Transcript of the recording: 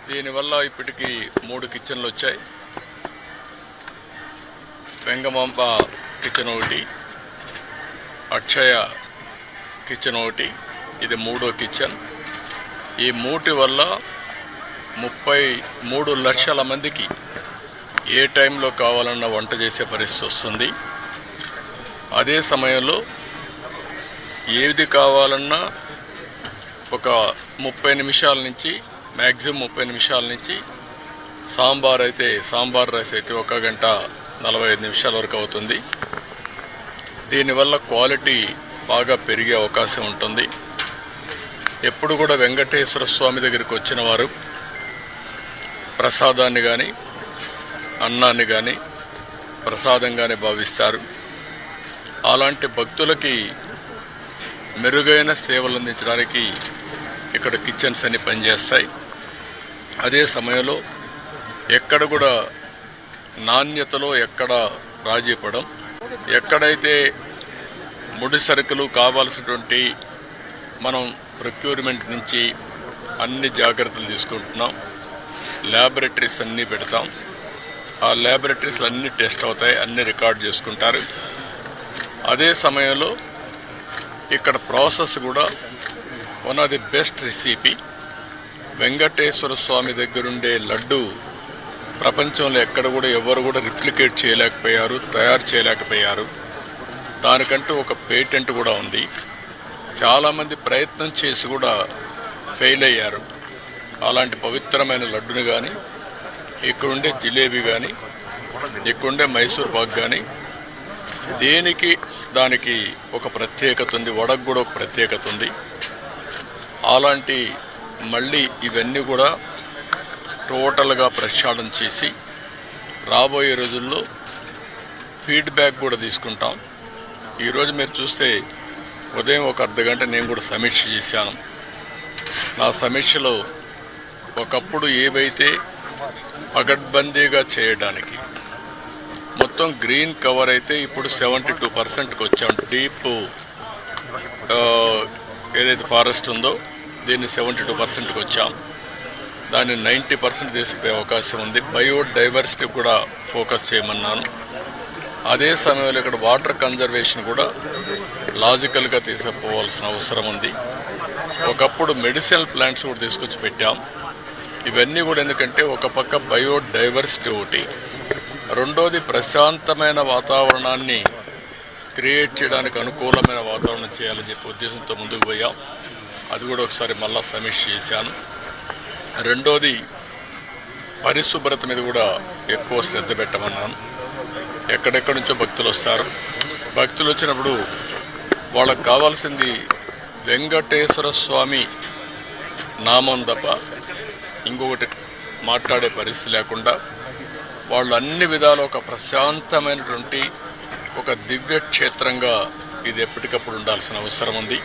దీనివల్ల ఇప్పటికీ 3 కిచెన్లు వచ్చాయి. వెంగమాంబ కిచెన్ ఒకటి, అక్షయ కిచెన్ ఒకటి, ఇది 3వ కిచెన్. ఈ 3 వల్ల 33 లక్షల మందికి ఏ టైంలో కావాలన్నా వంట చేసే పరిస్థితి వస్తుంది. అదే సమయంలో ఏది కావాలన్నా ఒక 30 నిమిషాల నుంచి మ్యాక్సిమం 30 నిమిషాల నుంచి సాంబార్ రైస్ అయితే 1 గంట 45 నిమిషాల వరకు అవుతుంది. దీనివల్ల క్వాలిటీ బాగా పెరిగే అవకాశం ఉంటుంది. ఎప్పుడు కూడా వెంకటేశ్వర స్వామి దగ్గరికి వచ్చిన వారు ప్రసాదాన్ని కానీ అన్నాన్ని కానీ ప్రసాదంగానే భావిస్తారు. అలాంటి భక్తులకి మెరుగైన సేవలు అందించడానికి ఇక్కడ కిచెన్స్ అన్ని పనిచేస్తాయి. అదే సమయంలో ఎక్కడ కూడా నాణ్యతలో ఎక్కడ రాజీ పడం, ఎక్కడైతే ముడి సరుకులు కావాల్సినటువంటి మనం ప్రొక్యూర్మెంట్ నుంచి అన్ని జాగ్రత్తలు తీసుకుంటున్నాం. ల్యాబొరేటరీస్ అన్నీ పెడతాం. ఆ ల్యాబొరేటరీస్లో అన్ని టెస్ట్ అవుతాయి, అన్ని రికార్డ్ చేసుకుంటారు. అదే సమయంలో ఇక్కడ ప్రాసెస్ కూడా one of the best recipe. Venkateswara Swamy దగ్గరుండే లడ్డు ప్రపంచంలో ఎక్కడ కూడా ఎవరు కూడా రిప్లికేట్ చేయలేకపోయారు, తయారు చేయలేకపోయారు. దానికంటూ ఒక పేటెంట్ కూడా ఉంది. చాలామంది ప్రయత్నం చేసి కూడా ఫెయిల్ అయ్యారు. అలాంటి పవిత్రమైన లడ్డుని కానీ, ఇక్కడుండే జిలేబీ కానీ, ఇక్కడుండే మైసూర్ పాక్ కానీ దానికి ఒక ప్రత్యేకత ఉంది. వడకు కూడా ఒక ప్రత్యేకత ఉంది. అలాంటి మళ్ళీ ఇవన్నీ కూడా టోటల్గా ప్రక్షాళన చేసి రాబోయే రోజుల్లో ఫీడ్బ్యాక్ కూడా తీసుకుంటాం. ఈరోజు మీరు చూస్తే ఉదయం ఒక అర్ధగంట నేను కూడా సమీక్ష చేశాను. నా సమీక్షలో ఒకప్పుడు ఏవైతే పగడ్బందీగా చేయడానికి మొత్తం గ్రీన్ కవర్ అయితే ఇప్పుడు 72%కి వచ్చాం. డీప్ ఏదైతే ఫారెస్ట్ ఉందో దీన్ని 72%కి వచ్చాం. దాన్ని 90% తీసుకుపోయే అవకాశం ఉంది. బయోడైవర్సిటీ కూడా ఫోకస్ చేయమన్నాను. అదే సమయంలో ఇక్కడ వాటర్ కన్జర్వేషన్ కూడా లాజికల్గా తీసుకుపోవాల్సిన అవసరం ఉంది. ఒకప్పుడు మెడిసినల్ ప్లాంట్స్ కూడా తీసుకొచ్చి పెట్టాం. ఇవన్నీ కూడా ఎందుకంటే ఒక పక్క బయోడైవర్సిటీ ఒకటి, రెండోది ప్రశాంతమైన వాతావరణాన్ని క్రియేట్ చేయడానికి అనుకూలమైన వాతావరణం చేయాలని చెప్పి ఉద్దేశంతో ముందుకు పోయాం. అది కూడా ఒకసారి మళ్ళా సమీక్ష చేశాను. రెండోది పరిశుభ్రత మీద కూడా ఎక్కువ శ్రద్ధ పెట్టమన్నాను. ఎక్కడెక్కడి నుంచో భక్తులు వస్తారు. భక్తులు వచ్చినప్పుడు వాళ్ళకు కావాల్సింది వెంకటేశ్వర స్వామి నామం తప్ప ఇంకొకటి మాట్లాడే పరిస్థితి లేకుండా వాళ్ళు అన్ని విధాలు ఒక ప్రశాంతమైనటువంటి ఒక దివ్య క్షేత్రంగా ఇది ఎప్పటికప్పుడు ఉండాల్సిన అవసరం ఉంది.